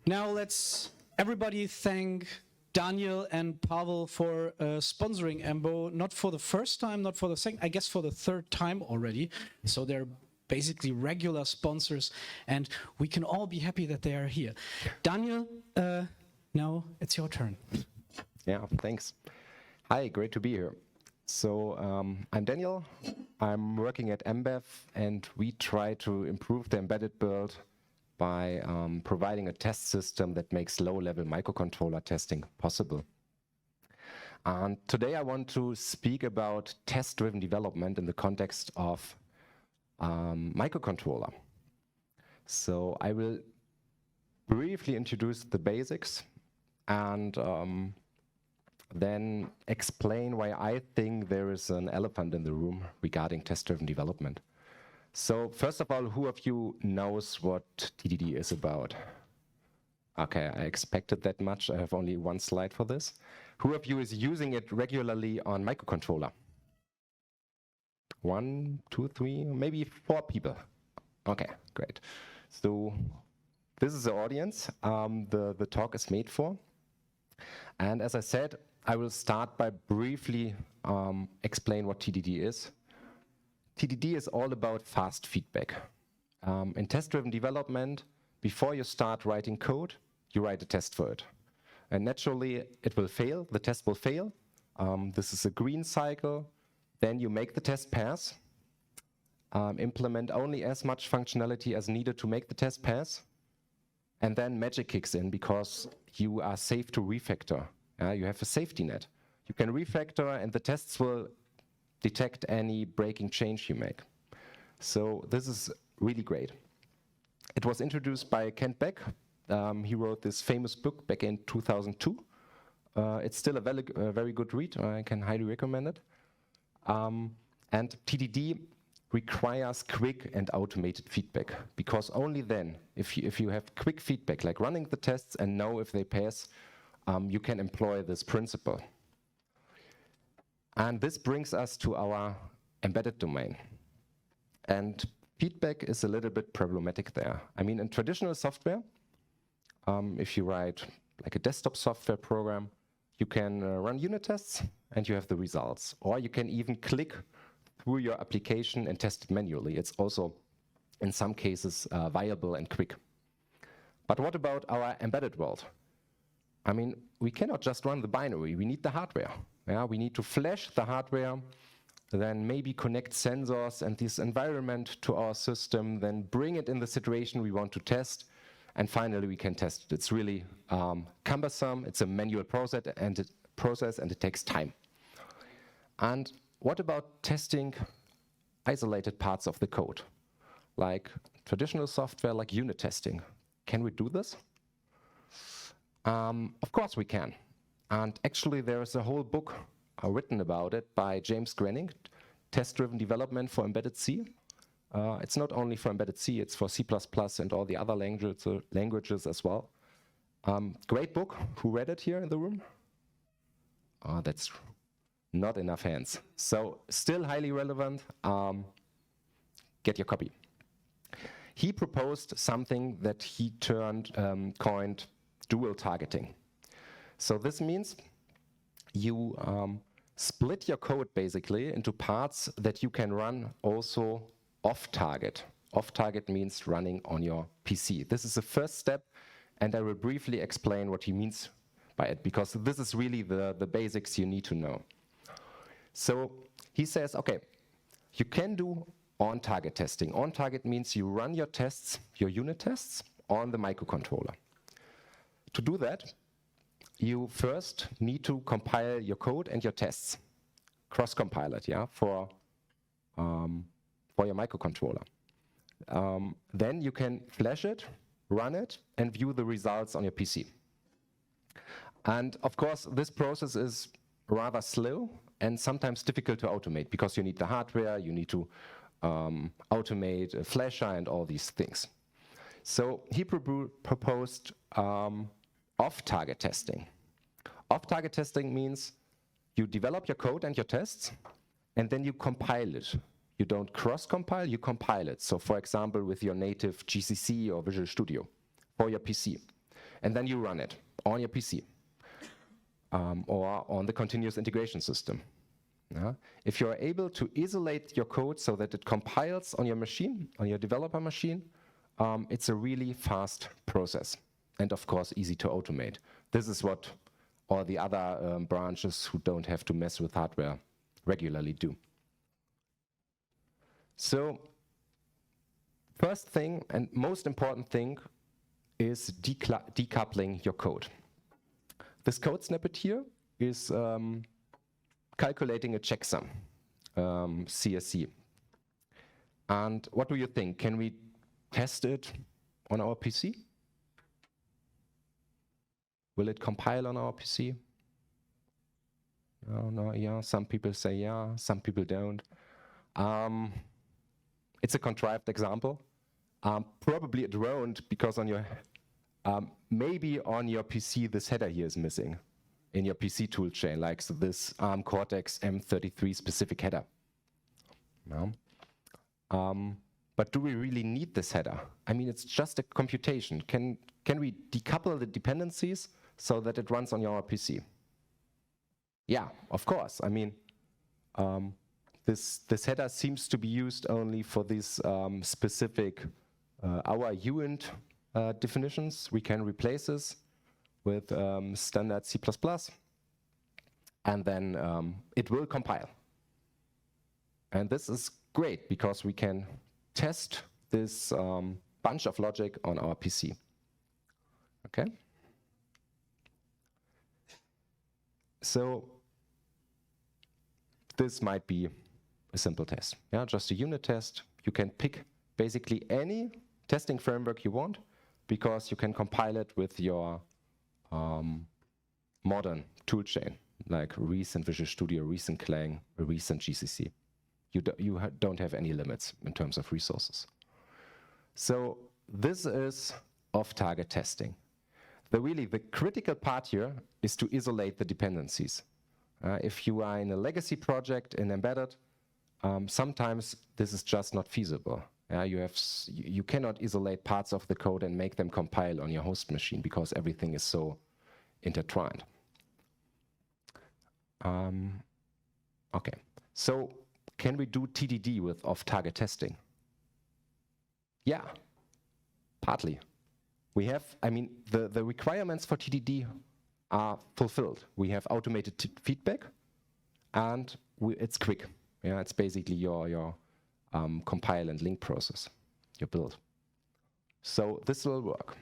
Now let's everybody thank Daniel and Pavel for sponsoring emBO, not for the first time, not for the second, I guess for the third time already. So they're basically regular sponsors, and we can all be happy that they are here. Daniel, now it's your turn. Yeah, thanks. Hi, great to be here. So I'm Daniel. I'm working at emBev, and we try to improve the embedded build by providing a test system that makes low-level microcontroller testing possible. And today I want to speak about test-driven development in the context of microcontroller. So I will briefly introduce the basics and then explain why I think there is an elephant in the room regarding test-driven development. So first of all, who of you knows what TDD is about? Okay, I expected that much. I have only one slide for this. Who of you is using it regularly on microcontroller? 1, 2, 3, maybe 4 people. Okay, great. So this is the audience the talk is made for. And as I said, I will start by briefly explain what TDD is. TDD is all about fast feedback. In test-driven development, before you start writing code, you write a test for it. And naturally, it will fail, the test will fail. This is a green cycle. Then you make the test pass, implement only as much functionality as needed to make the test pass, and then magic kicks in because you are safe to refactor. You have a safety net. You can refactor and the tests will detect any breaking change you make. So this is really great. It was introduced by Kent Beck. He wrote this famous book back in 2002. It's still a very good read. I can highly recommend it. And TDD requires quick and automated feedback, because only then, if you have quick feedback, like running the tests and know if they pass, you can employ this principle. And this brings us to our embedded domain. And feedback is a little bit problematic there. I mean, in traditional software, if you write like a desktop software program, you can run unit tests and you have the results. Or you can even click through your application and test it manually. It's also, in some cases, viable and quick. But what about our embedded world? I mean, we cannot just run the binary. We need the hardware. Yeah, we need to flash the hardware, then maybe connect sensors and this environment to our system, then bring it in the situation we want to test, and finally we can test it. It's really cumbersome. It's a manual process, and it takes time. And what about testing isolated parts of the code, like traditional software, like unit testing? Can we do this? Of course we can. And actually there is a whole book written about it by James Grenning, Test-Driven Development for Embedded C. It's not only for embedded C, it's for C++ and all the other languages as well. Great book. Who read it here in the room? Oh, that's not enough hands. So still highly relevant. Get your copy. He proposed something that he coined dual targeting. So this means you split your code basically into parts that you can run also off-target. Off-target means running on your PC. This is the first step, and I will briefly explain what he means by it, because this is really the basics you need to know. So he says, okay, you can do on-target testing. On-target means you run your tests, your unit tests, on the microcontroller. To do that, you first need to compile your code and your tests, cross-compile it, yeah, for your microcontroller. Then you can flash it, run it, and view the results on your PC. And of course, this process is rather slow and sometimes difficult to automate, because you need the hardware, you need to automate a flasher and all these things. So he proposed off-target testing. Off-target testing means you develop your code and your tests, and then you compile it. You don't cross-compile, you compile it. So for example, with your native GCC or Visual Studio for your PC. and then you run it on your PC or on the continuous integration system. If you're able to isolate your code so that it compiles on your machine, on your developer machine, it's a really fast process, and of course easy to automate. This is what all the other branches who don't have to mess with hardware regularly do. So first thing and most important thing is decoupling your code. This code snippet here is calculating a checksum, CSC. And what do you think? Can we test it on our PC? Will it compile on our PC? No, yeah, some people say yeah, some people don't. It's a contrived example. Probably it won't, because on your maybe on your PC this header here is missing in your PC toolchain, like this ARM Cortex M33 specific header. No. But do we really need this header? I mean, it's just a computation. Can we decouple the dependencies so that it runs on your PC? Yeah, of course. I mean, this header seems to be used only for these specific our uint definitions. We can replace this with standard C++, and then it will compile. And this is great because we can test this bunch of logic on our PC. Okay? So this might be a simple test. Yeah, just a unit test. You can pick basically any testing framework you want, because you can compile it with your modern toolchain, like recent Visual Studio, recent Clang, recent GCC. You don't have any limits in terms of resources. So this is off-target testing. The critical part here is to isolate the dependencies. If you are in a legacy project in embedded, sometimes this is just not feasible. You cannot isolate parts of the code and make them compile on your host machine because everything is so intertwined. Okay, so can we do TDD with off-target testing? Yeah, partly. We have, I mean, the requirements for TDD are fulfilled. We have automated feedback, and it's quick. Yeah, it's basically your compile and link process, your build. So this will work.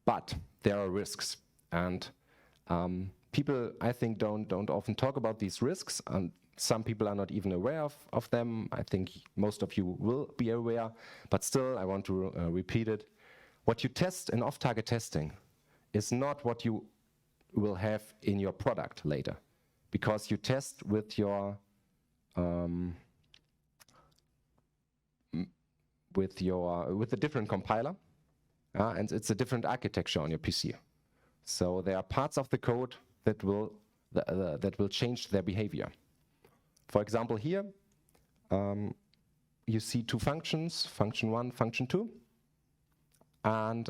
But there are risks, and people, I think, don't often talk about these risks, and some people are not even aware of them. I think most of you will be aware, but still, I want to repeat it. What you test in off-target testing is not what you will have in your product later, because you test with your with a different compiler, and it's a different architecture on your PC. So there are parts of the code that will change their behavior. For example, here you see two functions, function 1, function 2, and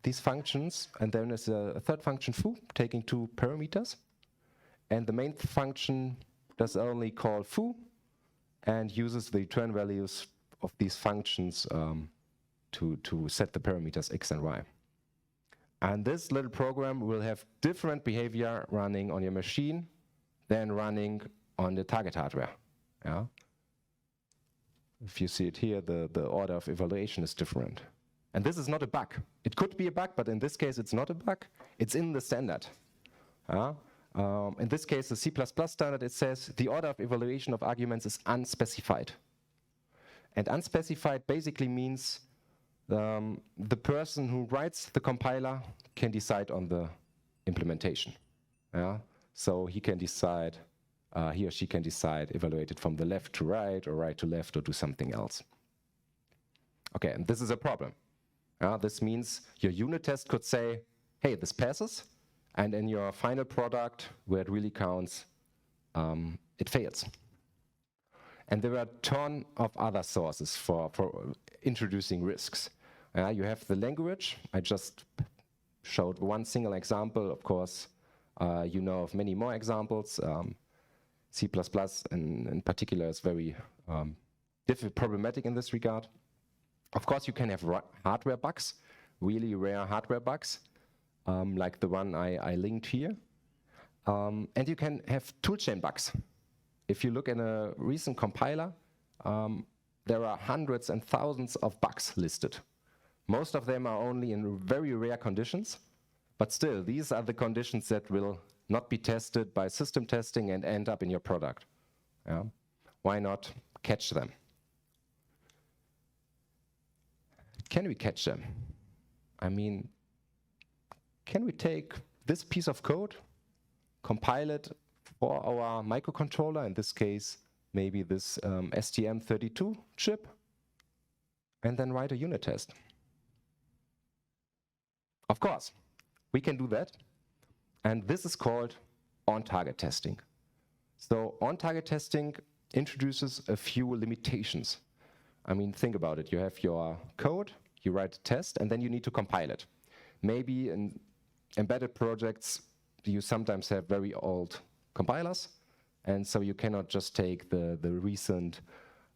these functions, and then there's a third function foo, taking 2 parameters, and the main function does only call foo and uses the return values of these functions to set the parameters x and y. And this little program will have different behavior running on your machine than running on the target hardware. Yeah? If you see it here, the order of evaluation is different. And this is not a bug. It could be a bug, but in this case it's not a bug. It's in the standard. In this case, the C++ standard, it says the order of evaluation of arguments is unspecified. And unspecified basically means the person who writes the compiler can decide on the implementation. Yeah? So he can decide, he or she can decide, evaluate it from the left to right or right to left or do something else. Okay, and this is a problem. This means your unit test could say, hey, this passes, and in your final product, where it really counts, it fails. And there are a ton of other sources for introducing risks. You have the language. I just showed one single example. Of course, you know of many more examples. C++ in particular is very problematic in this regard. Of course, you can have hardware bugs, really rare hardware bugs, like the one I linked here. And you can have toolchain bugs. If you look in a recent compiler, there are hundreds and thousands of bugs listed. Most of them are only in very rare conditions, but still, these are the conditions that will not be tested by system testing and end up in your product. Yeah? Why not catch them? Can we catch them? I mean, can we take this piece of code, compile it for our microcontroller, in this case, maybe this STM32 chip, and then write a unit test? Of course, we can do that. And this is called on-target testing. So on-target testing introduces a few limitations. I mean, think about it. You have your code, you write a test, and then you need to compile it. Maybe in embedded projects, you sometimes have very old compilers, and so you cannot just take the recent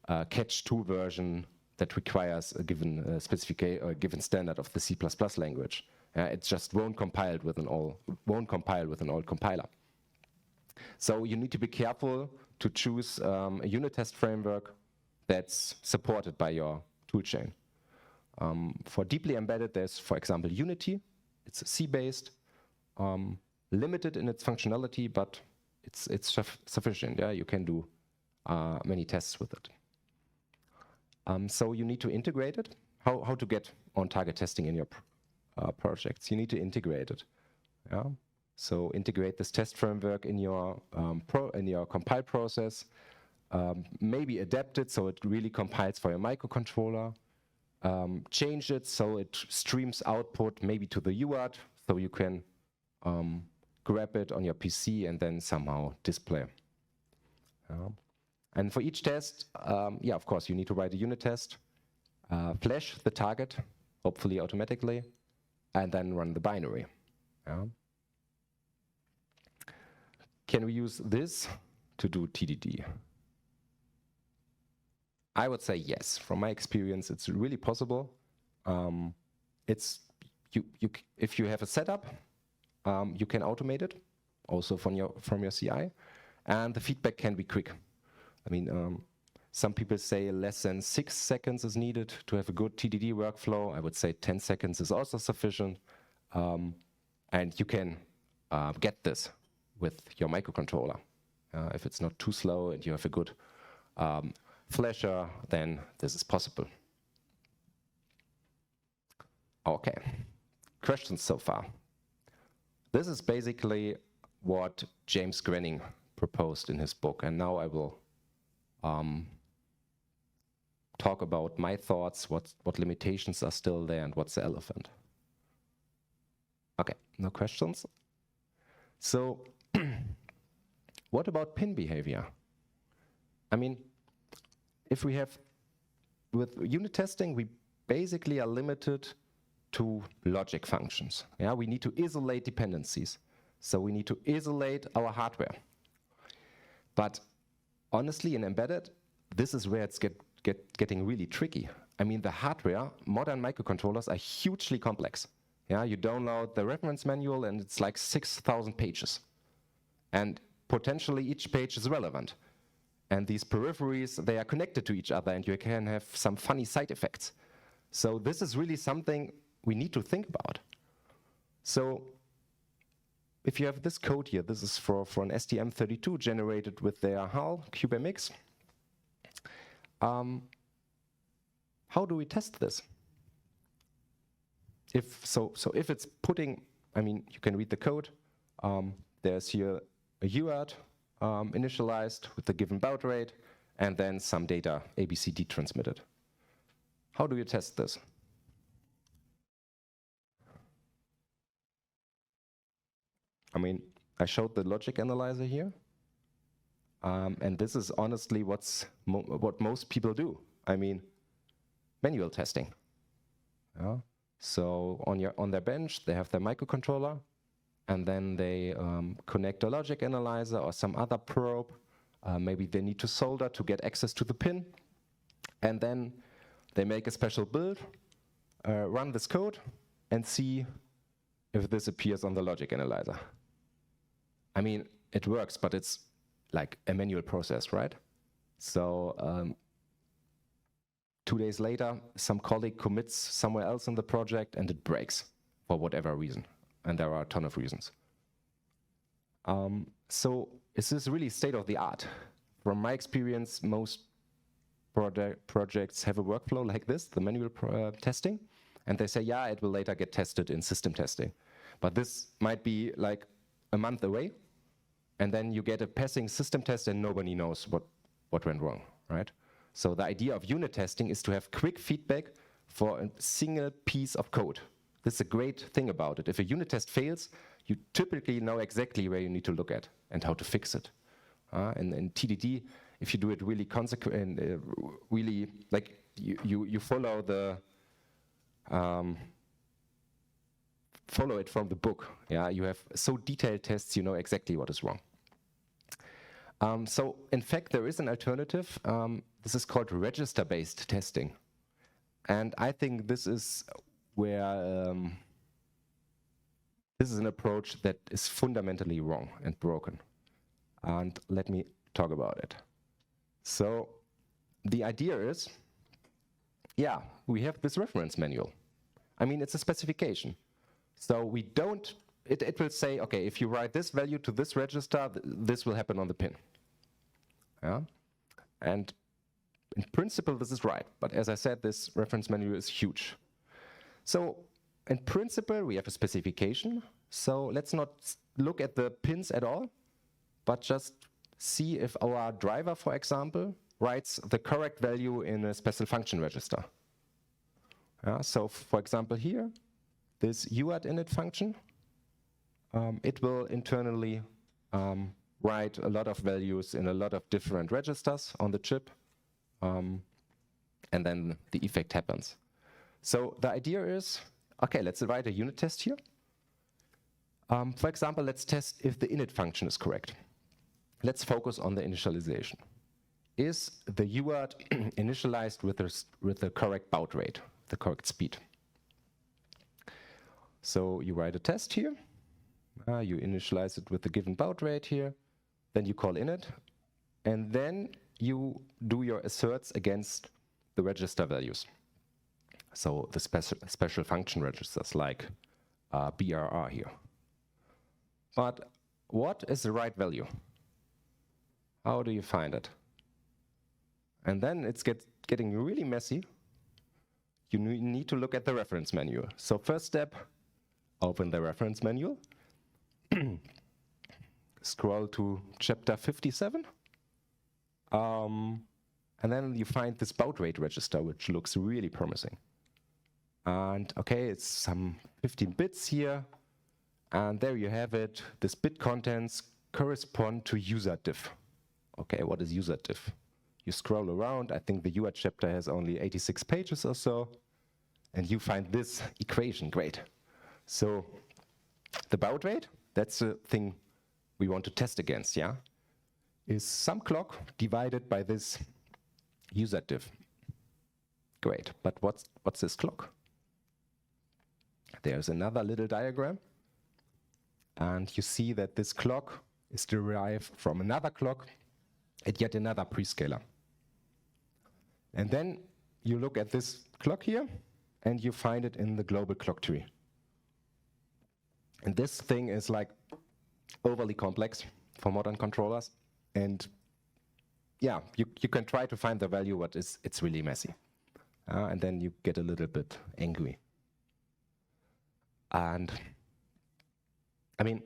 catch2 version that requires a given specification or a given standard of the C++ language. It just won't compile with an old compiler. So you need to be careful to choose a unit test framework that's supported by your toolchain. For deeply embedded, there's, for example, Unity. It's C-based, limited in its functionality, but it's sufficient. Yeah, you can do many tests with it. So you need to integrate it. How to get on-target testing in your projects? You need to integrate it. Yeah. So integrate this test framework in your compile process. Maybe adapt it so it really compiles for your microcontroller. Change it so it streams output maybe to the UART, so you can grab it on your PC and then somehow display. And for each test, yeah, of course, you need to write a unit test, flash the target, hopefully automatically, and then run the binary. Can we use this to do TDD? I would say yes. From my experience, it's really possible. If you have a setup, you can automate it, also from your CI, and the feedback can be quick. I mean, some people say less than 6 seconds is needed to have a good TDD workflow. I would say 10 seconds is also sufficient, and you can get this with your microcontroller. If it's not too slow and you have a good flasher, then this is possible. Okay, questions so far? This is basically what James Grenning proposed in his book, and now I will talk about my thoughts, what limitations are still there, and what's the elephant. Okay, no questions? So, what about pin behavior? I mean, if we have, with unit testing, we basically are limited to logic functions. Yeah, we need to isolate dependencies. So we need to isolate our hardware. But honestly, in embedded, this is where it's getting really tricky. I mean, the hardware, modern microcontrollers are hugely complex. Yeah, you download the reference manual and it's like 6,000 pages. And potentially each page is relevant. And these peripheries, they are connected to each other and you can have some funny side effects. So this is really something we need to think about. So if you have this code here, this is for an STM32 generated with their HAL CubeMX. How do we test this? If it's putting, I mean, you can read the code. There's here a UART initialized with the given baud rate, and then some data ABCD transmitted. How do you test this? I mean, I showed the logic analyzer here, and this is honestly what most people do. I mean, manual testing. So on their bench, they have their microcontroller, and then they connect a logic analyzer or some other probe. Maybe they need to solder to get access to the pin. And then they make a special build, run this code, and see if this appears on the logic analyzer. I mean, it works, but it's like a manual process, right? So 2 days later, some colleague commits somewhere else in the project and it breaks for whatever reason. And there are a ton of reasons. So is this really state of the art? From my experience, most projects have a workflow like this, the manual testing. And they say, yeah, it will later get tested in system testing. But this might be like a month away. And then you get a passing system test and nobody knows what went wrong, right? So the idea of unit testing is to have quick feedback for a single piece of code. This is a great thing about it. If a unit test fails, you typically know exactly where you need to look at and how to fix it. And in TDD, if you do it really really like you follow the follow it from the book. Yeah, you have so detailed tests, you know exactly what is wrong. So in fact, there is an alternative. This is called register-based testing. And I think this is where this is an approach that is fundamentally wrong and broken. And let me talk about it. So the idea is, yeah, we have this reference manual. I mean, it's a specification. So we don't, it will say, okay, if you write this value to this register, this will happen on the pin. Yeah? And in principle, this is right. But as I said, this reference manual is huge. So in principle, we have a specification. So let's not look at the pins at all, but just see if our driver, for example, writes the correct value in a special function register. Yeah, so for example here, this UART-init function, it will internally write a lot of values in a lot of different registers on the chip, and then the effect happens. So the idea is, okay, let's write a unit test here. For example, let's test if the init function is correct. Let's focus on the initialization. Is the UART initialized with the correct baud rate, the correct speed? So you write a test here. You initialize it with the given baud rate here. Then you call init. And then you do your asserts against the register values. So the special function registers like BRR here. But what is the right value? How do you find it? And then it's getting really messy. You need to look at the reference manual. So first step, open the reference manual. Scroll to chapter 57. And then you find this baud rate register, which looks really promising. And okay, it's some 15 bits here. And there you have it. This bit contents correspond to user diff. Okay, what is user diff? You scroll around. I think the UART chapter has only 86 pages or so. And you find this equation. Great. So the baud rate, that's the thing we want to test against, yeah? Is some clock divided by this user diff. Great, but what's this clock? There's another little diagram. And you see that this clock is derived from another clock at yet another prescaler. And then you look at this clock here, and you find it in the global clock tree. And this thing is like overly complex for modern controllers. And yeah, you can try to find the value, but it's really messy. And then you get a little bit angry. And I mean,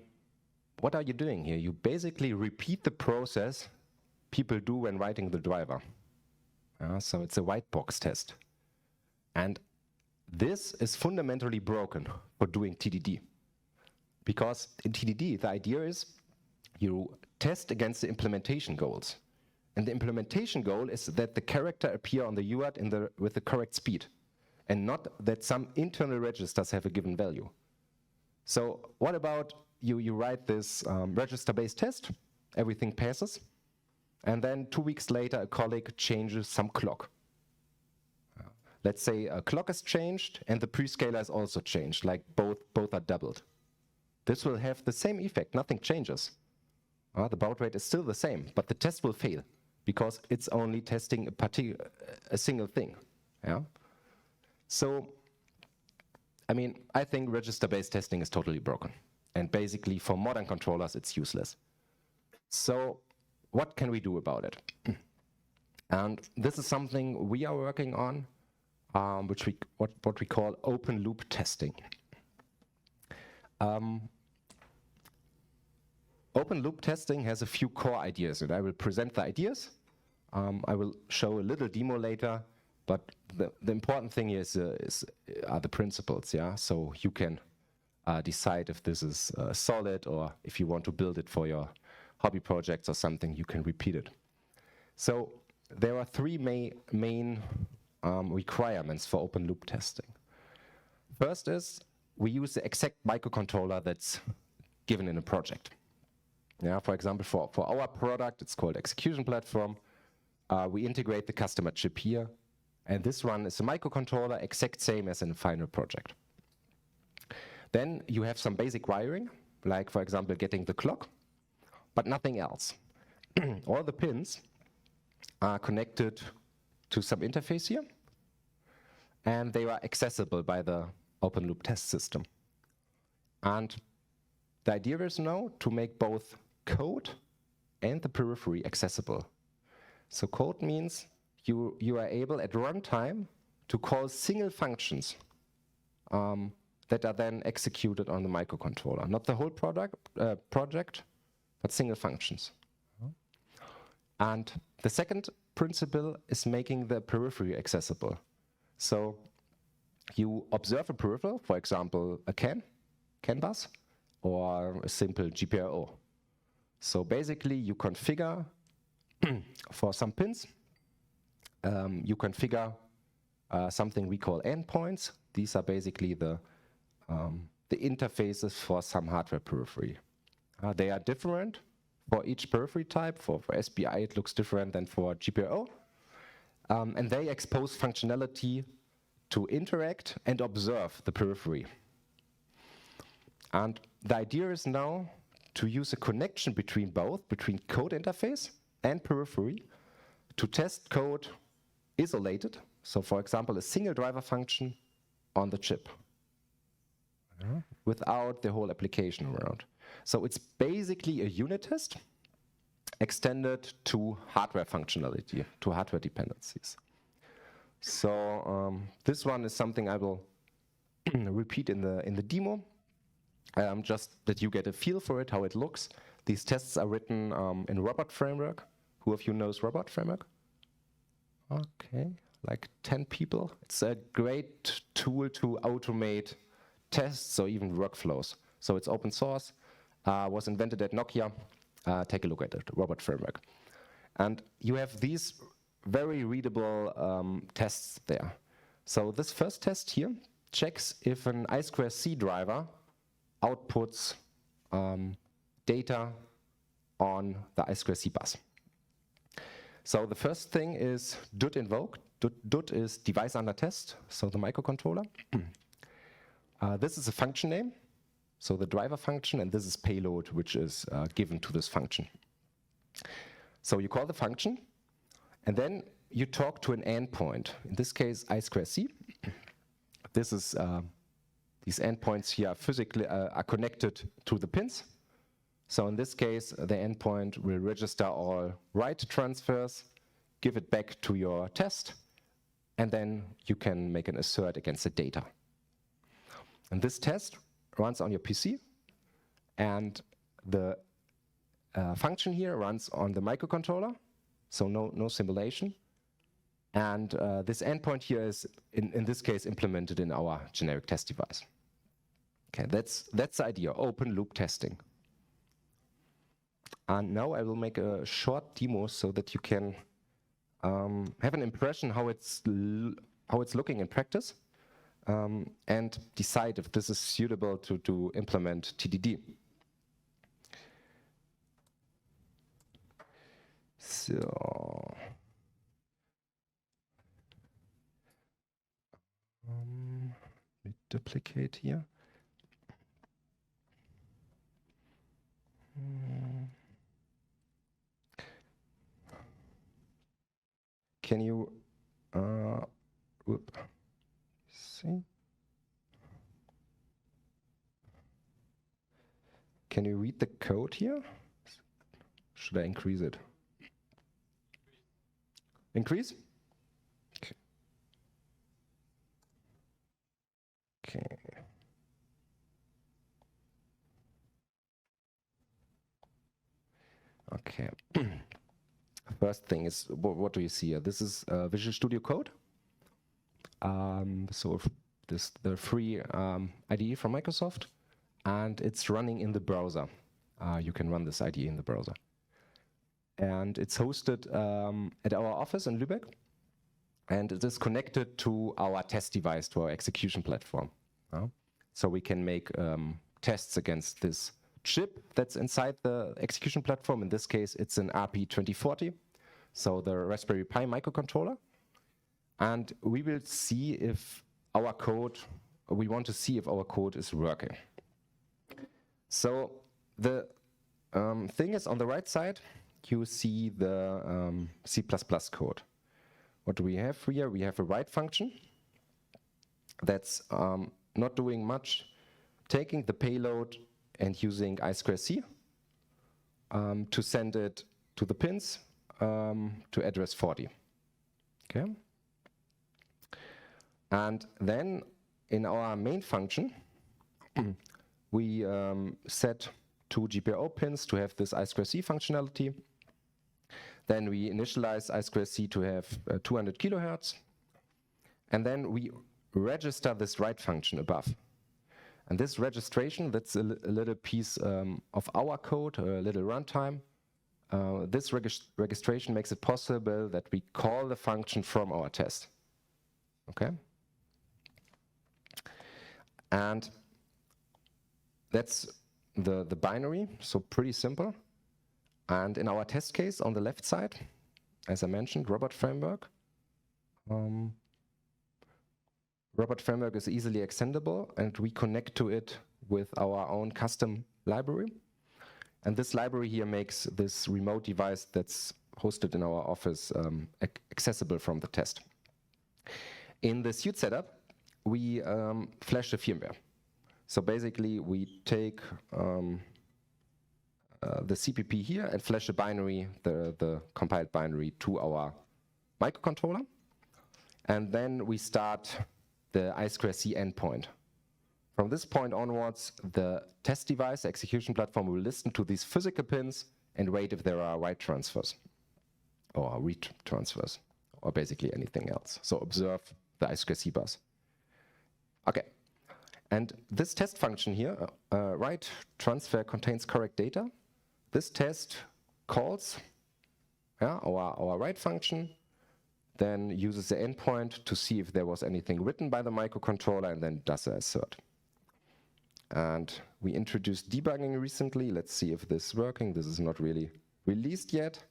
what are you doing here? You basically repeat the process people do when writing the driver. So it's a white box test. And this is fundamentally broken for doing TDD. Because in TDD, the idea is you test against the implementation goals. And the implementation goal is that the character appear on the UART with the correct speed. and not that some internal registers have a given value. So what about you write this register-based test, everything passes, and then 2 weeks later a colleague changes some clock. Let's say a clock is changed and the prescaler is also changed, like both are doubled. This will have the same effect, nothing changes. The baud rate is still the same, but the test will fail because it's only testing a single thing. Yeah. So, I mean, I think register-based testing is totally broken. And basically, for modern controllers, it's useless. So, what can we do about it? And this is something we are working on, what we call open loop testing. Open loop testing has a few core ideas, and I will present the ideas. I will show a little demo later, but the important thing are the principles, yeah? So you can decide if this is solid, or if you want to build it for your hobby projects or something, you can repeat it. So there are three main requirements for open loop testing. First is we use the exact microcontroller that's given in a project. Yeah, for example, for our product, it's called execution platform. We integrate the customer chip here, and this one is a microcontroller, exact same as in a final project. Then you have some basic wiring, like for example getting the clock, but nothing else. All the pins are connected to some interface here, and they are accessible by the open loop test system. And the idea is now to make both code and the periphery accessible. So code means you are able at runtime to call single functions that are then executed on the microcontroller. Not the whole project, but single functions. And the second principle is making the periphery accessible. So you observe a peripheral, for example, a CAN bus, or a simple GPIO. So basically you configure for some pins, you configure something we call endpoints. These are basically the interfaces for some hardware periphery. They are different for each periphery type. For SPI it looks different than for GPIO. And they expose functionality to interact and observe the periphery. And the idea is now to use a connection between both, between code interface and periphery, to test code isolated. So for example, a single driver function on the chip, without the whole application around. So it's basically a unit test extended to hardware functionality, to hardware dependencies. So this one is something I will repeat in the demo, just that you get a feel for it, how it looks. These tests are written in Robot Framework. Who of you knows Robot Framework? Okay, like 10 people. It's a great tool to automate tests or even workflows. So it's open source, was invented at Nokia. Take a look at it, Robot Framework. And you have these very readable tests there. So this first test here checks if an I2C driver outputs data on the I2C bus. So the first thing is DUT invoke. DUT is device under test, so the microcontroller. This is a function name, so the driver function, and this is payload, which is given to this function. So you call the function, and then you talk to an endpoint. In this case, I2C. This is these endpoints here physically are connected to the pins. So in this case, the endpoint will register all write transfers, give it back to your test, and then you can make an assert against the data. And this test runs on your PC, and the function here runs on the microcontroller, so no simulation. And this endpoint here is, in this case, implemented in our generic test device. Okay, that's the idea, open loop testing. And now I will make a short demo so that you can have an impression how it's looking in practice. and decide if this is suitable to implement TDD. So, let me duplicate here. Can you, see? Can you read the code here? Should I increase it? Increase? Okay. Okay. Okay. First thing is, what do you see here? This is Visual Studio Code. So this the free IDE from Microsoft, and it's running in the browser. You can run this IDE in the browser. And it's hosted at our office in Lübeck, and it is connected to our test device, to our execution platform. So we can make tests against this chip that's inside the execution platform. In this case, it's an RP2040, so the Raspberry Pi microcontroller. And we will see if our code, we want to see if our code is working. So the thing is, on the right side, you see the C++ code. What do we have here? We have a write function that's not doing much, taking the payload and using I2C to send it to the pins to address 40. Okay. And then in our main function, we set 2 GPIO pins to have this I2C functionality. Then we initialize I2C to have 200 kilohertz. And then we register this write function above. And this registration, that's a little piece of our code, a little runtime. This registration makes it possible that we call the function from our test. Okay? And that's the binary, so pretty simple. And in our test case on the left side, as I mentioned, robot framework. Robot framework is easily extendable, and we connect to it with our own custom library. And this library here makes this remote device that's hosted in our office accessible from the test. In the suite setup, we flash the firmware. So basically, we take the CPP here and flash a binary, the compiled binary, to our microcontroller. And then we start the I2C endpoint. From this point onwards, the test device, execution platform, will listen to these physical pins and wait if there are write transfers or read transfers or basically anything else. So observe the I2C bus. Okay. And this test function here, write transfer contains correct data. This test calls our write function, then uses the endpoint to see if there was anything written by the microcontroller, and then does the assert. And we introduced debugging recently. Let's see if this is working. This is not really released yet.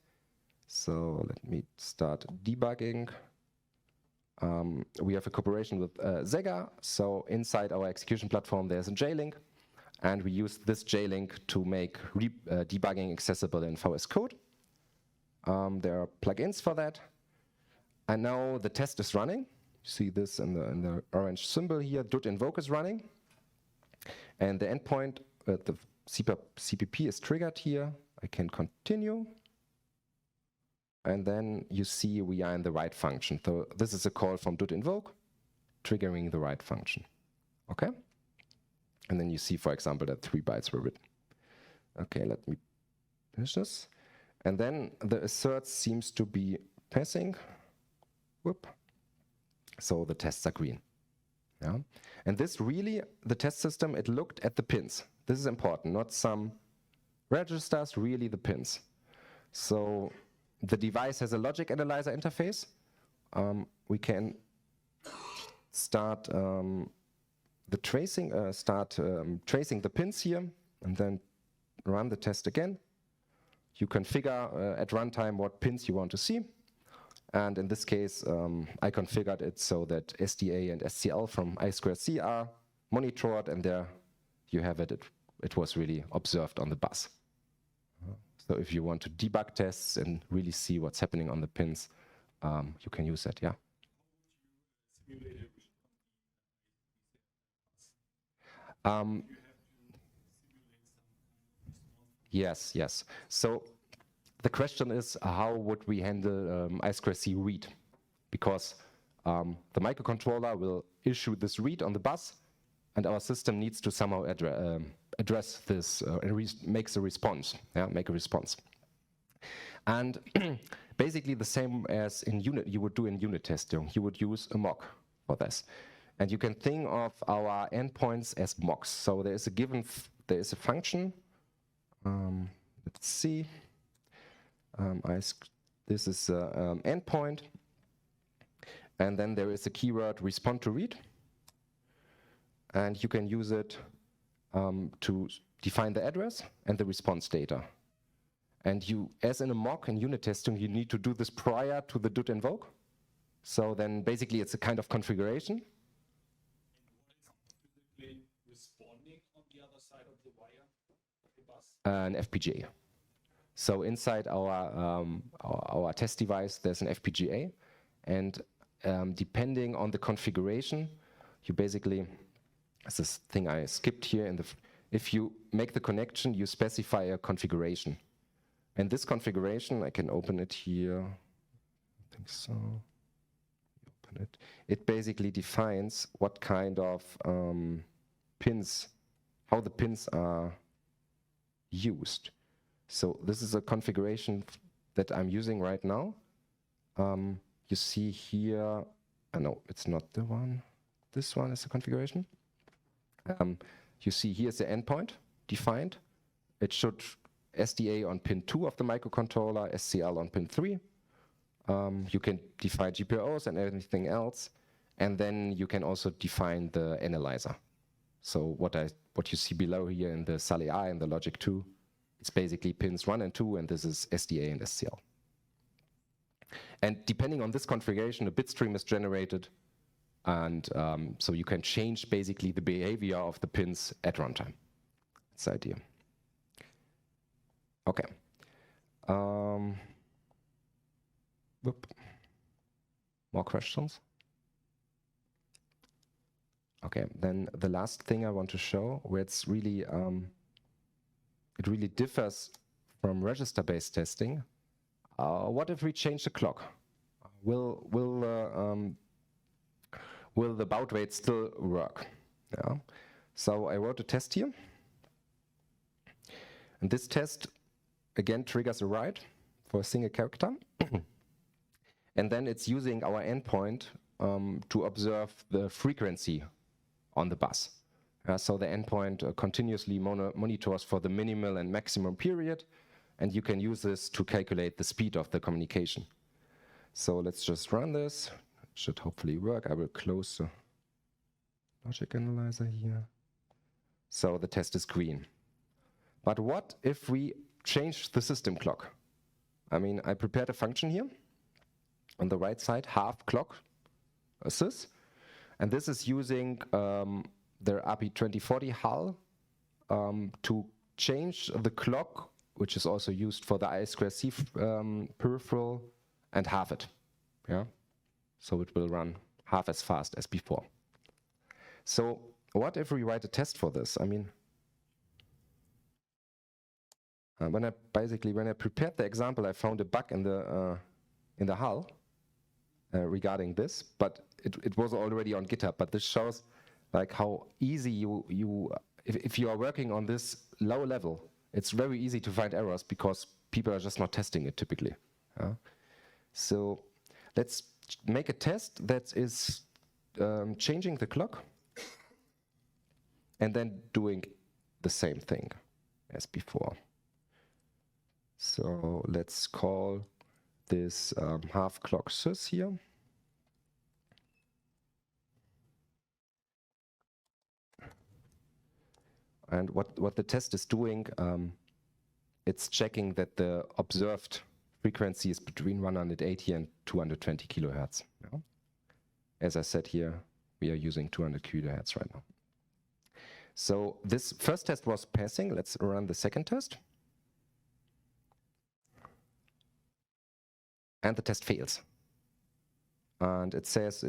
So let me start debugging. We have a cooperation with Sega. So inside our execution platform, there's a JLink. And we use this JLink to make debugging accessible in VS Code. There are plugins for that. And now the test is running. You see this in the orange symbol here. .invoke is running. And the endpoint, the CPP is triggered here. I can continue. And then you see we are in the write function. So this is a call from .invoke, triggering the write function. Okay? And then you see, for example, that 3 bytes were written. Okay, let me finish this. And then the assert seems to be passing. Whoop. So the tests are green. Yeah. And this really, the test system, it looked at the pins. This is important, not some registers, really the pins. So the device has a logic analyzer interface. We can start tracing the pins here, and then run the test again. You configure at runtime what pins you want to see. And in this case, I configured it so that SDA and SCL from I2C are monitored, and there you have it. It was really observed on the bus. So if you want to debug tests and really see what's happening on the pins, you can use that, yeah? Yes, yes. So the question is, how would we handle I2C read? Because the microcontroller will issue this read on the bus, and our system needs to somehow address this and make a response. And basically the same as you would do in unit testing. You would use a mock for this. And you can think of our endpoints as mocks. So there is a function. Let's see. This is an endpoint. And then there is a keyword respond to read. And you can use it to define the address and the response data. And you, as in a mock and unit testing, you need to do this prior to the DUT invoke. So then basically it's a kind of configuration. And what is physically responding on the other side of the wire of the bus? An FPGA. So inside our test device, there's an FPGA. And depending on the configuration, you basically, that's this thing I skipped here, if you make the connection, you specify a configuration. And this configuration, I can open it here. I think so. Open it. It basically defines what kind of pins, how the pins are used. So this is a configuration that I'm using right now. You see here, no, it's not the one. This one is the configuration. You see here's the endpoint defined. It should SDA on pin 2 of the microcontroller, SCL on pin 3. You can define GPIOs and everything else. And then you can also define the analyzer. So what you see below here in the SAL AI and the logic 2, it's basically pins 1 and 2, and this is SDA and SCL. And depending on this configuration, a bit stream is generated. And so you can change basically the behavior of the pins at runtime. That's the idea. Okay. More questions? Okay, then the last thing I want to show, where it's really, it really differs from register-based testing. What if we change the clock? Will the baud rate still work? Yeah. So I wrote a test here. And this test, again, triggers a write for a single character. And then it's using our endpoint to observe the frequency on the bus. So the endpoint continuously monitors for the minimal and maximum period. And you can use this to calculate the speed of the communication. So let's just run this. Should hopefully work. I will close the logic analyzer here. So the test is green. But what if we change the system clock? I mean, I prepared a function here. On the right side, half clock sys. And this is using the RP2040 HAL to change the clock, which is also used for the I2C peripheral, and halve it. Yeah. So it will run half as fast as before. So what if we write a test for this? I mean, when I prepared the example, I found a bug in the HAL regarding this, but it was already on GitHub. But this shows like how easy if you are working on this low level, it's very easy to find errors because people are just not testing it typically. So let's make a test that is changing the clock and then doing the same thing as before. So let's call this half clock sys here. And what the test is doing, it's checking that the observed frequency is between 180 and 220 kilohertz. Yeah? As I said here, we are using 200 kilohertz right now. So this first test was passing. Let's run the second test. And the test fails. And it says,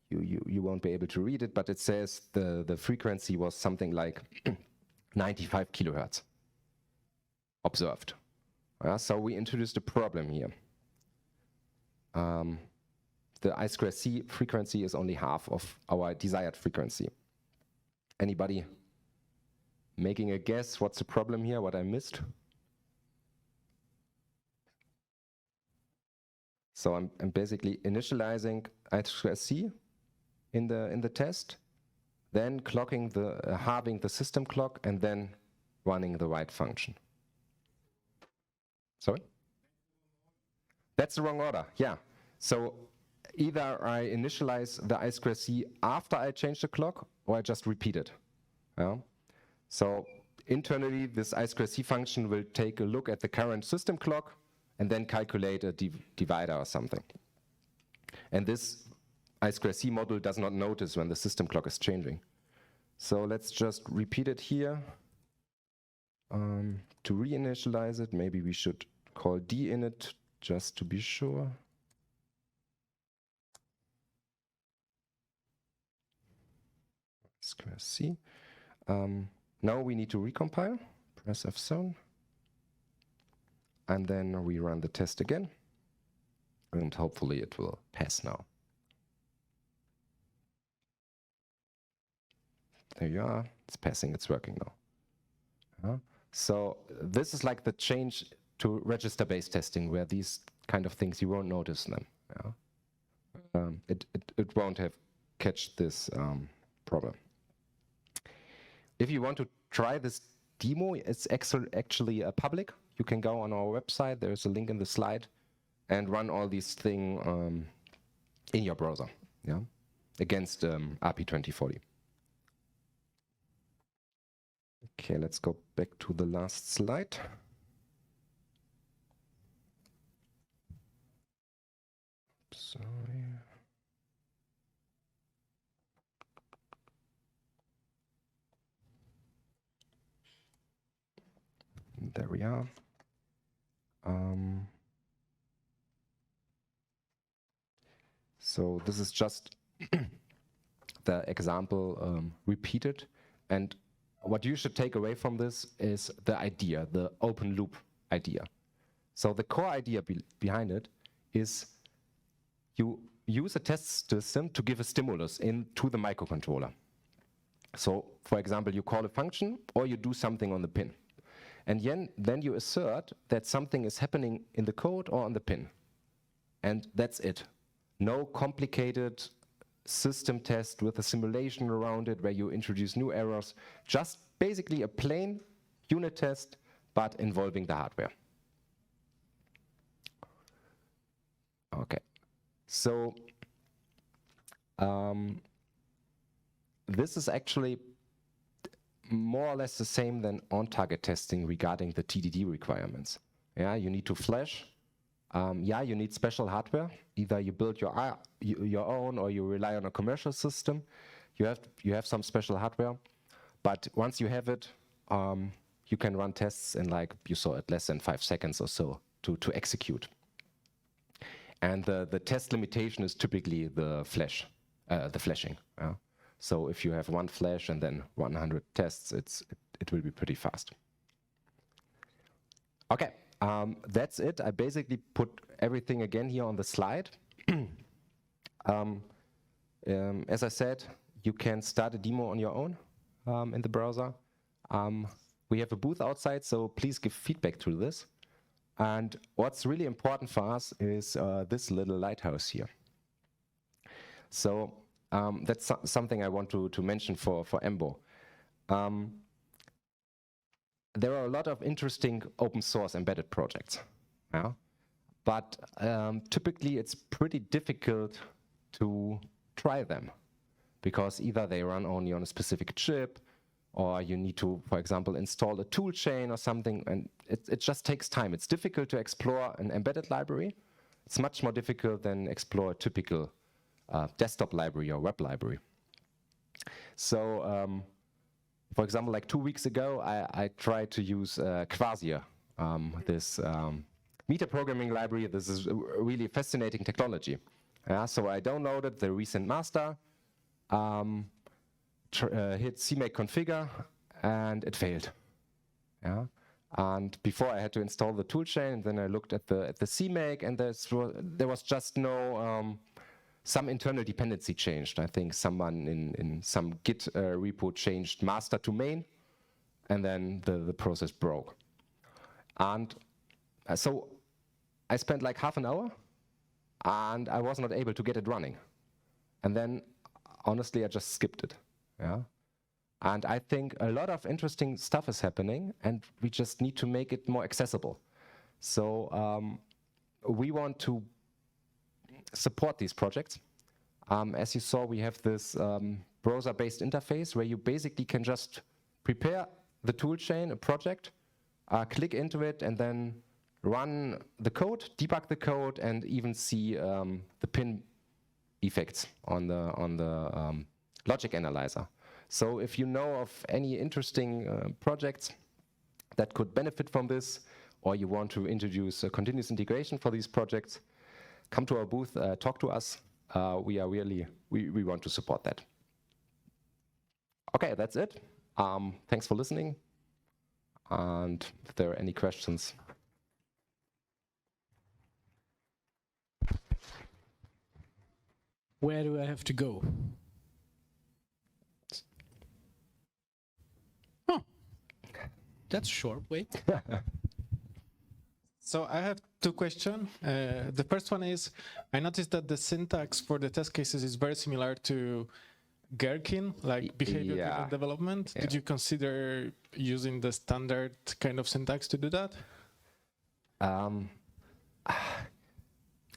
you won't be able to read it, but it says the frequency was something like 95 kilohertz observed. So we introduced a problem here. The I2C frequency is only half of our desired frequency. Anybody making a guess what's the problem here, what I missed? So I'm basically initializing I2C in the test, then clocking halving the system clock, and then running the right function. Sorry? That's the wrong order, yeah. So either I initialize the I2C after I change the clock, or I just repeat it. Yeah? So internally, this I2C function will take a look at the current system clock and then calculate a divider or something. And this I2C module does not notice when the system clock is changing. So let's just repeat it here. To reinitialize it, maybe we should call dinit just to be sure. I2C. Now we need to recompile. Press F7. And then we run the test again. And hopefully it will pass now. There you are. It's passing. It's working now. So this is like the change to register-based testing, where these kind of things, you won't notice them. It won't have catch this problem. If you want to try this demo, it's actually public. You can go on our website. There's a link in the slide, and run all these things in your browser, yeah, against RP2040. Okay, let's go back to the last slide. Sorry. There we are. So this is just the example repeated, and what you should take away from this is the idea, the open loop idea. So the core idea behind it is you use a test system to give a stimulus into the microcontroller. So for example, you call a function or you do something on the pin. And then you assert that something is happening in the code or on the pin. And that's it. No complicated system test with a simulation around it where you introduce new errors. Just basically a plain unit test, but involving the hardware. Okay. So this is actually more or less the same than on-target testing regarding the TDD requirements. Yeah, you need to flash. Yeah, you need special hardware. Either you build your own or you rely on a commercial system. You have some special hardware, but once you have it, you can run tests in, like you saw it, less than 5 seconds or so to execute. And the test limitation is typically the flashing. Yeah? So if you have one flash and then 100 tests, it will be pretty fast. Okay, that's it. I basically put everything again here on the slide. As I said, you can start a demo on your own in the browser. We have a booth outside, so please give feedback to this. And what's really important for us is this little lighthouse here. So that's something I want to mention for emBO. There are a lot of interesting open source embedded projects, yeah? But typically it's pretty difficult to try them because either they run only on a specific chip or you need to, for example, install a tool chain or something, and it just takes time. It's difficult to explore an embedded library. It's much more difficult than explore a typical desktop library or web library. So, for example, like 2 weeks ago, I tried to use Quasir, this metaprogramming library. This is a really fascinating technology. So I downloaded the recent master, hit CMake configure, and it failed. And before I had to install the toolchain, and then I looked at the CMake, and there was just no some internal dependency changed. I think someone in some Git repo changed master to main, and then the process broke. And so I spent like half an hour, and I was not able to get it running. And then, honestly, I just skipped it. And I think a lot of interesting stuff is happening, and we just need to make it more accessible. So we want to support these projects. As you saw, we have this browser-based interface where you basically can just prepare the toolchain, a project, click into it, and then run the code, debug the code, and even see the pin effects on the logic analyzer. So if you know of any interesting projects that could benefit from this, or you want to introduce a continuous integration for these projects, come to our booth, talk to us. We want to support that. Okay, that's it. Thanks for listening. And if there are any questions. Where do I have to go? Oh, that's short. Wait. So I have two questions. The first one is, I noticed that the syntax for the test cases is very similar to Gherkin, like behavior-driven development. Did you consider using the standard kind of syntax to do that?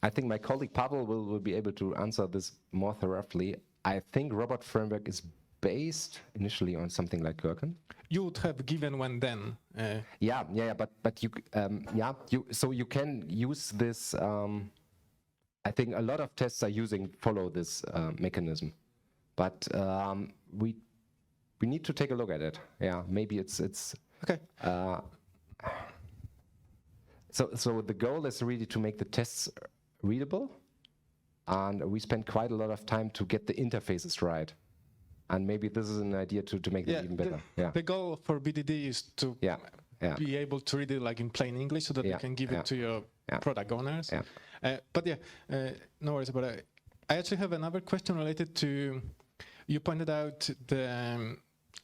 I think my colleague Pavel will be able to answer this more thoroughly. I think Robot Framework is based initially on something like Gherkin. You would have given one then. But you can use this. I think a lot of tests are follow this mechanism, but we need to take a look at it. Yeah, maybe it's okay. So the goal is really to make the tests readable, and we spend quite a lot of time to get the interfaces right. And maybe this is an idea to make them even better. The goal for BDD is to be able to read it like in plain English so that you can give it to your product owners. No worries about it. I actually have another question related to, you pointed out the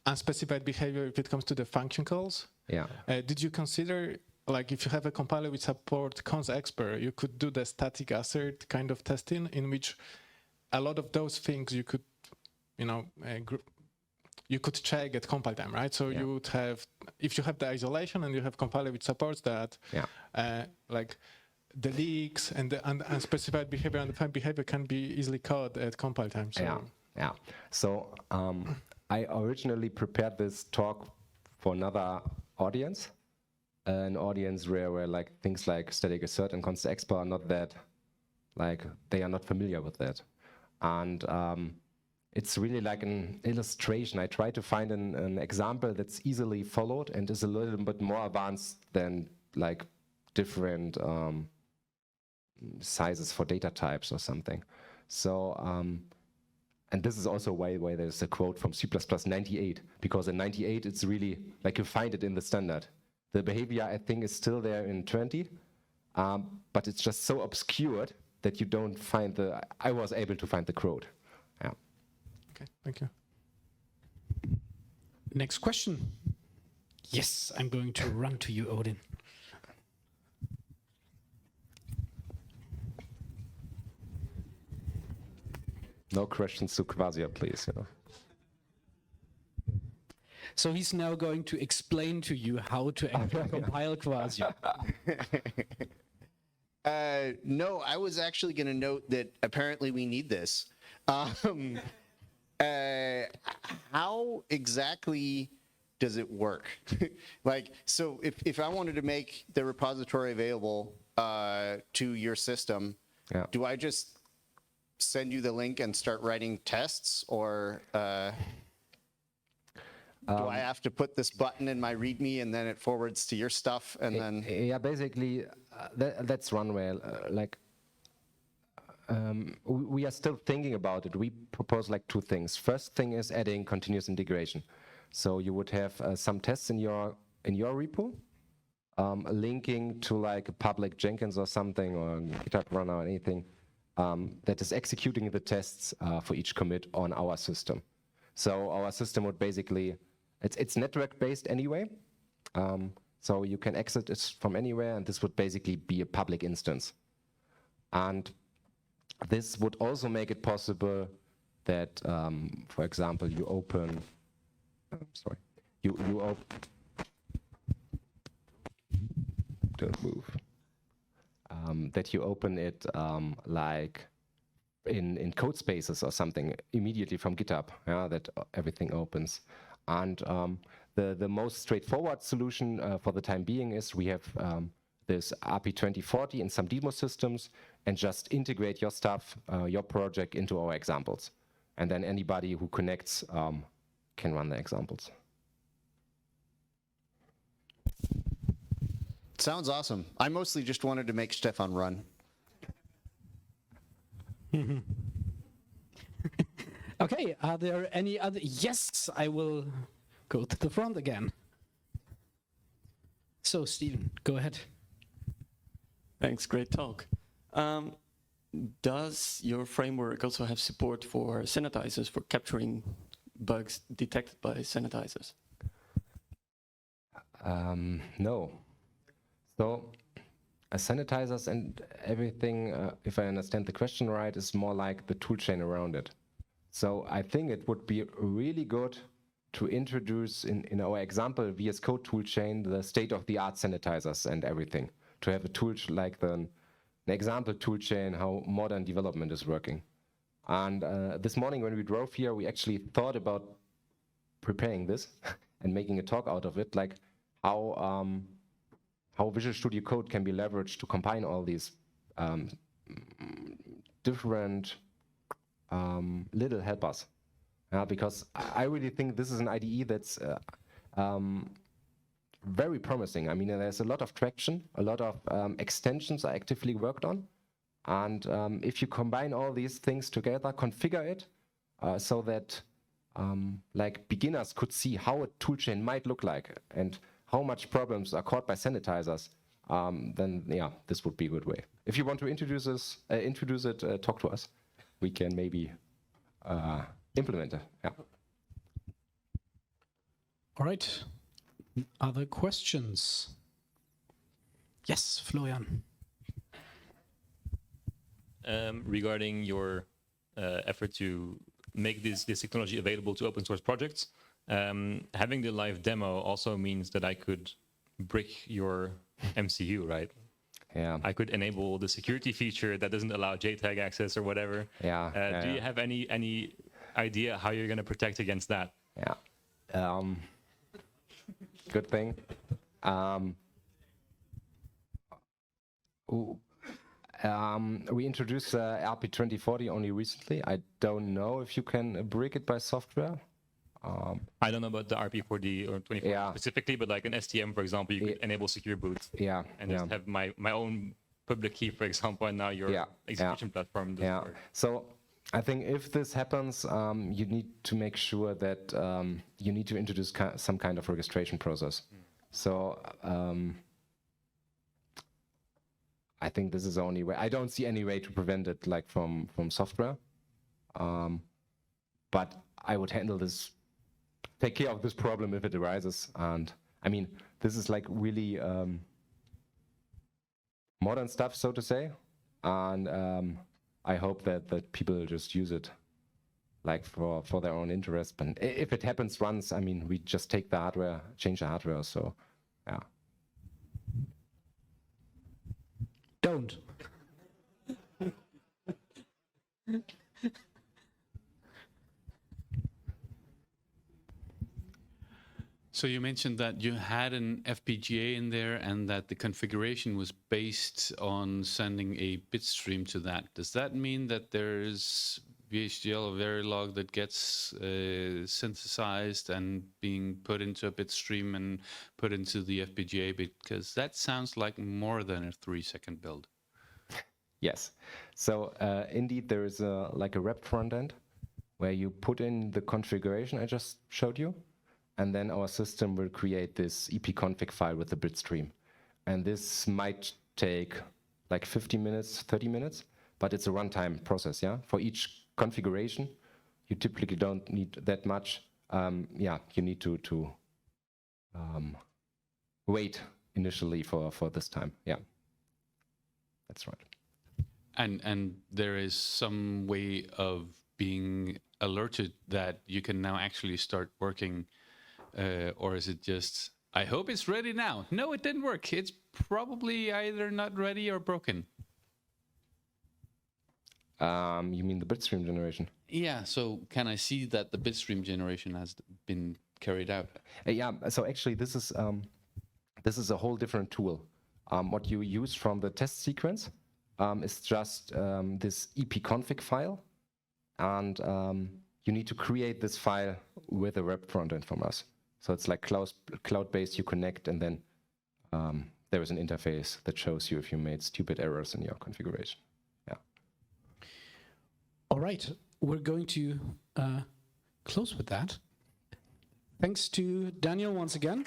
unspecified behavior if it comes to the function calls. Did you consider, like if you have a compiler which supports cons.expr, you could do the static assert kind of testing in which a lot of those things you could you could check at compile time, right? So you would have, if you have the isolation and you have compiler which supports that, like the leaks and the unspecified behavior and defined behavior can be easily caught at compile time. So. So I originally prepared this talk for another audience, an audience where like things like static assert and const.expr are not that, like they are not familiar with that, and it's really like an illustration. I try to find an example that's easily followed and is a little bit more advanced than like different sizes for data types or something. So, and this is also why there's a quote from C++ 98, because in 98 it's really like you find it in the standard. The behavior, I think, is still there in 20, but it's just so obscured that you don't find I was able to find the quote. Okay, thank you. Next question. Yes, I'm going to run to you, Odin. No questions to Quasir, please. So he's now going to explain to you how to actually compile Quasir. No, I was actually going to note that apparently we need this. How exactly does it work? Like, so if I wanted to make the repository available to your system, do I just send you the link and start writing tests, or do I have to put this button in my README and then it forwards to your stuff and then? Yeah, basically, that's runway. We are still thinking about it. We propose like two things. First thing is adding continuous integration. So you would have some tests in your repo, linking to like a public Jenkins or something, or GitHub Runner or anything that is executing the tests for each commit on our system. So our system would basically, it's network based anyway. So you can exit it from anywhere, and this would basically be a public instance. And this would also make it possible that, for example, you open, you open, don't move, that you open it like in code spaces or something immediately from GitHub, that everything opens. And the most straightforward solution for the time being is we have this RP2040 in some demo systems, and just integrate your stuff, your project into our examples. And then anybody who connects can run the examples. Sounds awesome. I mostly just wanted to make Stefan run. Okay, are there any other? Yes, I will go to the front again. So, Stephen, go ahead. Thanks, great talk. Does your framework also have support for sanitizers, for capturing bugs detected by sanitizers? No. So sanitizers and everything, if I understand the question right, is more like the toolchain around it. So I think it would be really good to introduce in our example VS Code toolchain the state-of-the-art sanitizers and everything. To have a tool like an example toolchain, how modern development is working. And this morning when we drove here, we actually thought about preparing this and making a talk out of it, like how Visual Studio Code can be leveraged to combine all these different little helpers. Because I really think this is an IDE that's very promising. I mean, there's a lot of traction, a lot of extensions are actively worked on. And if you combine all these things together, configure it so that like beginners could see how a toolchain might look like and how much problems are caught by sanitizers, then yeah, this would be a good way. If you want to introduce it, talk to us. We can maybe implement it. Yeah. All right. Other questions? Yes, Florian. Regarding your effort to make this technology available to open source projects, having the live demo also means that I could brick your MCU, right? Yeah. I could enable the security feature that doesn't allow JTAG access or whatever. Yeah. Do you have any idea how you're going to protect against that? Yeah. Good thing. We introduced RP2040 only recently. I don't know if you can brick it by software. I don't know about the RP40 or 24 specifically, but like an STM, for example, you could enable secure boot. Yeah. And just have my own public key, for example, and now your execution platform doesn't work. So I think if this happens, you need to make sure that you need to introduce some kind of registration process. So I think this is the only way. I don't see any way to prevent it like from software. But I would handle this, take care of this problem if it arises. And I mean, this is like really modern stuff, so to say. And I hope that people just use it like for their own interest. But if it happens once, I mean, we just take the hardware, change the hardware. So, yeah. Don't. So you mentioned that you had an FPGA in there and that the configuration was based on sending a bit stream to that. Does that mean that there's VHDL or Verilog that gets synthesized and being put into a bit stream and put into the FPGA? Because that sounds like more than a 3-second build. Yes. So indeed, there is like a web front end where you put in the configuration I just showed you, and then our system will create this epconfig file with the bit stream. And this might take like 50 minutes, 30 minutes, but it's a runtime process, yeah? For each configuration, you typically don't need that much. Yeah, you need to wait initially for this time, yeah. That's right. And there is some way of being alerted that you can now actually start working, or is it just, I hope it's ready now? No, it didn't work. It's probably either not ready or broken. You mean the bitstream generation? Yeah, so can I see that the bitstream generation has been carried out? Yeah, so actually this is a whole different tool. What you use from the test sequence is just this epconfig file, and you need to create this file with a web frontend from us. So it's like cloud-based, you connect, and then there is an interface that shows you if you made stupid errors in your configuration. Yeah. All right, we're going to close with that. Thanks to Daniel once again.